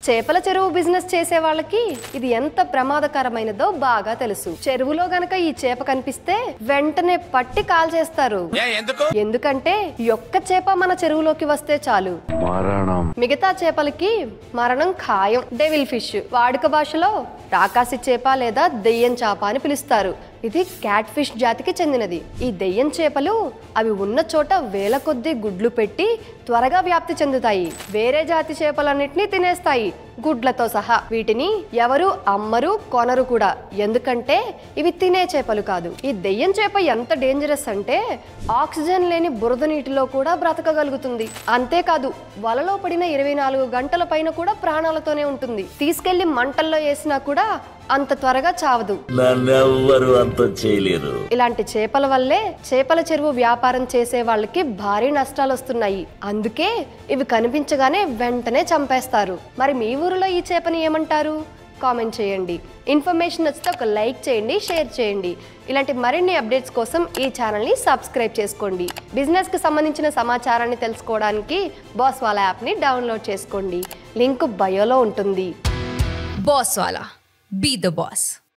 చేపల చెరువు బిజినెస్ చేసే వాళ్ళకి ఇది ఎంత ప్రమాదకరమైనదో బాగా తెలుసు. చెరువులో గనక ఈ చేప కనిపిస్తే వెంటనే పట్టి కాల్ చేస్తారు. ఎందుకంటే ఒక్క చేప మన చెరువులోకి వస్తే చాలు మిగతా చేపలకి మరణం ఖాయం. డెవిల్ ఫిష్ వాడుక భాషలో రాకాసి చేప లేదా దెయ్యం చేప అని పిలుస్తారు. ఇది క్యాట్ ఫిష్ జాతికి చెందినది. ఈ దెయ్యం చేపలు అవి ఉన్న చోట వేల కొద్దీ గుడ్లు పెట్టి త్వరగా వ్యాప్తి చెందుతాయి. వేరే జాతి చేపలన్నిటినీ తినేస్తాయి గుడ్లతో సహా. వీటిని ఎవరు అమ్మరు కొనరు కూడా, ఎందుకంటే ఇవి తినే చేపలు కాదు. ఈ దెయ్యం చేప ఎంత డేంజరస్ అంటే ఆక్సిజన్ లేని బురద నీటిలో కూడా బ్రతకగలుగుతుంది. అంతేకాదు వలలో పడిన 24 గంటల పైన కూడా ప్రాణాలతోనే ఉంటుంది. తీసుకెళ్లి మంటల్లో వేసినా కూడా అంత త్వరగా చావదు. ఇలాంటి చేపల వల్లే చేపల చెరువు వ్యాపారం చేసే వాళ్ళకి భారీ నష్టాలు వస్తున్నాయి. అందుకే ఇవి కనిపించగానే వెంటనే చంపేస్తారు. మరి మీ ఊరిలో ఈ చేపని ఏమంటారు? కామెంట్ చేయండి. ఇన్ఫర్మేషన్ నచ్చితే ఒక లైక్ చేయండి, షేర్ చేయండి. ఇలాంటి మరిన్ని అప్డేట్స్ కోసం ఈ ఛానల్ని సబ్స్క్రైబ్ చేసుకోండి. బిజినెస్కి సంబంధించిన సమాచారాన్ని తెలుసుకోవడానికి బాస్ వాలా యాప్ని డౌన్లోడ్ చేసుకోండి. లింక్ బయోలో ఉంటుంది. బాస్ వాలా, బీ ద బాస్.